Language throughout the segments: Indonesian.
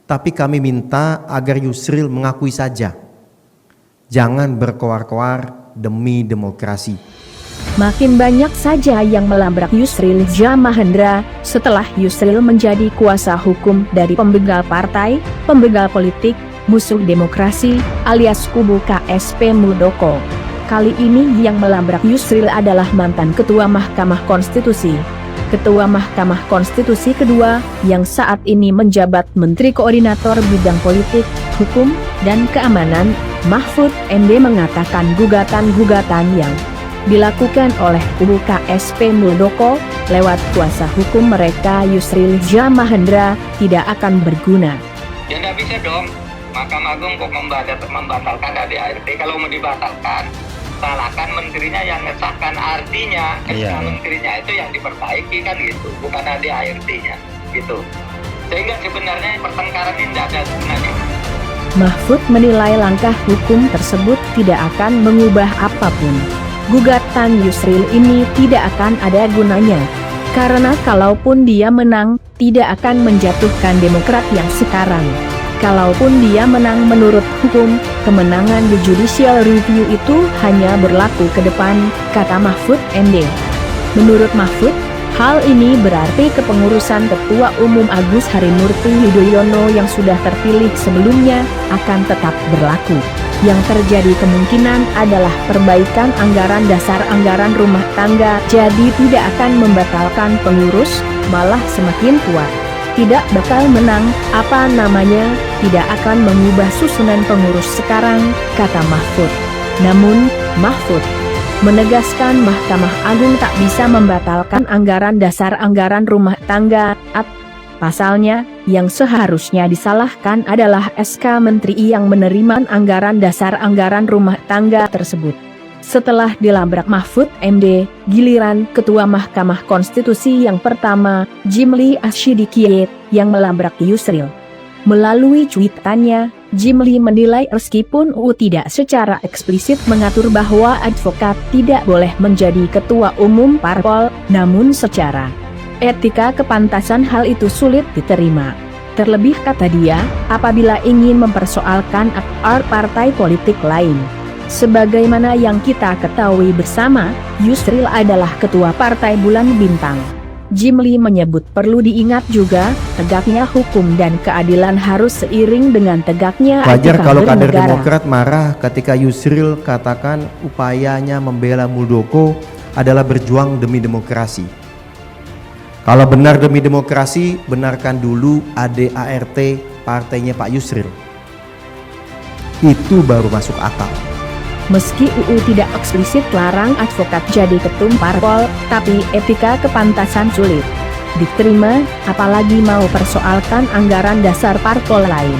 Tapi kami minta agar Yusril mengakui saja. Jangan berkoar-koar demi demokrasi. Makin banyak saja yang melabrak Yusril Izzah Mahendra setelah Yusril menjadi kuasa hukum dari pembegal partai, pembegal politik, musuh demokrasi, alias kubu KSP Muldoko. Kali ini yang melabrak Yusril adalah mantan Ketua Mahkamah Konstitusi. Ketua Mahkamah Konstitusi kedua yang saat ini menjabat Menteri Koordinator Bidang Politik, Hukum, dan Keamanan, Mahfud MD mengatakan gugatan-gugatan yang dilakukan oleh kubu KSP Muldoko lewat kuasa hukum mereka Yusril Izzah Mahendra tidak akan berguna. Ya nggak bisa dong, Mahkamah Agung kok membatalkan ADART. Kalau mau dibatalkan, salahkan menterinya yang ngesahkan, artinya menterinya itu yang diperbaiki kan gitu, bukan ADART-nya gitu. Sehingga sebenarnya pertengkaran ini tidak ada gunanya. Mahfud menilai langkah hukum tersebut tidak akan mengubah apapun. Gugatan Yusril ini tidak akan ada gunanya. Karena kalaupun dia menang, tidak akan menjatuhkan Demokrat yang sekarang. Kalaupun dia menang menurut hukum, kemenangan di judicial review itu hanya berlaku ke depan, kata Mahfud MD. Menurut Mahfud, hal ini berarti kepengurusan Ketua Umum Agus Harimurti Yudhoyono yang sudah terpilih sebelumnya akan tetap berlaku. Yang terjadi kemungkinan adalah perbaikan anggaran dasar anggaran rumah tangga, jadi tidak akan membatalkan pengurus, malah semakin kuat. Tidak bakal menang, tidak akan mengubah susunan pengurus sekarang, kata Mahfud. Namun, Mahfud menegaskan Mahkamah Agung tak bisa membatalkan anggaran dasar anggaran rumah tangga. Pasalnya, yang seharusnya disalahkan adalah SK Menteri yang menerima anggaran dasar anggaran rumah tangga tersebut. Setelah dilabrak Mahfud MD, giliran Ketua Mahkamah Konstitusi yang pertama, Jimli Asyidikiet, yang melabrak Yusril. Melalui cuitannya, Jimli menilai meskipun UU tidak secara eksplisit mengatur bahwa advokat tidak boleh menjadi ketua umum parpol, namun secara etika kepantasan hal itu sulit diterima. Terlebih kata dia, apabila ingin mempersoalkan akar partai politik lain. Sebagaimana yang kita ketahui bersama, Yusril adalah ketua Partai Bulan Bintang. Jimli menyebut perlu diingat juga, tegaknya hukum dan keadilan harus seiring dengan tegaknya etika Wajar kalau kader bernegara. Demokrat marah ketika Yusril katakan upayanya membela Muldoko adalah berjuang demi demokrasi. Kalau benar demi demokrasi, benarkan dulu ADART partainya Pak Yusril. Itu baru masuk akal. Meski UU tidak eksplisit larang advokat jadi ketum parpol, tapi etika kepantasan sulit diterima, apalagi mau persoalkan anggaran dasar parpol lain.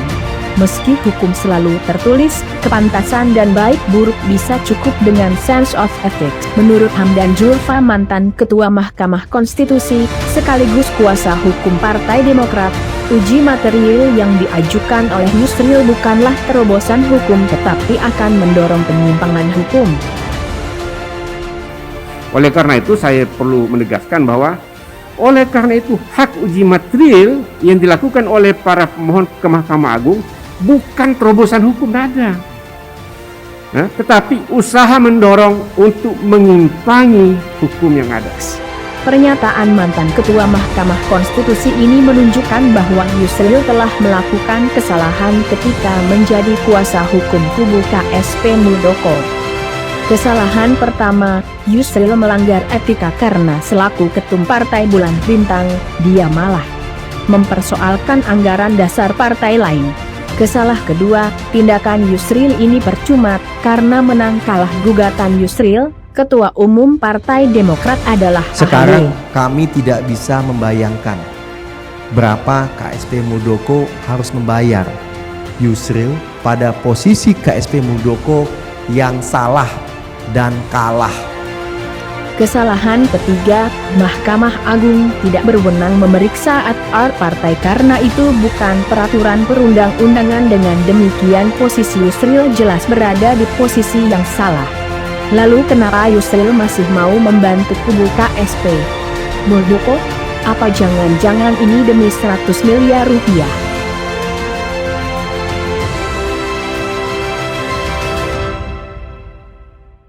Meski hukum selalu tertulis, kepantasan dan baik buruk bisa cukup dengan sense of ethics. Menurut Hamdan Zulfa, mantan Ketua Mahkamah Konstitusi, sekaligus kuasa hukum Partai Demokrat, uji material yang diajukan oleh Yusril bukanlah terobosan hukum tetapi akan mendorong penyimpangan hukum. Oleh karena itu saya perlu menegaskan bahwa oleh karena itu hak uji material yang dilakukan oleh para pemohon ke Mahkamah Agung bukan terobosan hukum ada, tetapi usaha mendorong untuk mengimpangi hukum yang ada. Pernyataan mantan Ketua Mahkamah Konstitusi ini menunjukkan bahwa Yusril telah melakukan kesalahan ketika menjadi kuasa hukum kubu KSP Muldoko. Kesalahan pertama, Yusril melanggar etika karena selaku ketum Partai Bulan Bintang, dia malah mempersoalkan anggaran dasar partai lain. Kesalahan kedua, tindakan Yusril ini percuma, karena menang kalah gugatan Yusril, Ketua Umum Partai Demokrat adalah Sekarang AHY. kami tidak bisa membayangkan berapa KSP Muldoko harus membayar Yusril pada posisi KSP Muldoko yang salah dan kalah. Kesalahan ketiga, Mahkamah Agung tidak berwenang memeriksa akar partai karena itu bukan peraturan perundang-undangan. Dengan demikian posisi Yusril jelas berada di posisi yang salah. Lalu kenapa Yusril masih mau membantu kubu KSP Muldoko? Apa jangan-jangan ini demi 100 miliar rupiah?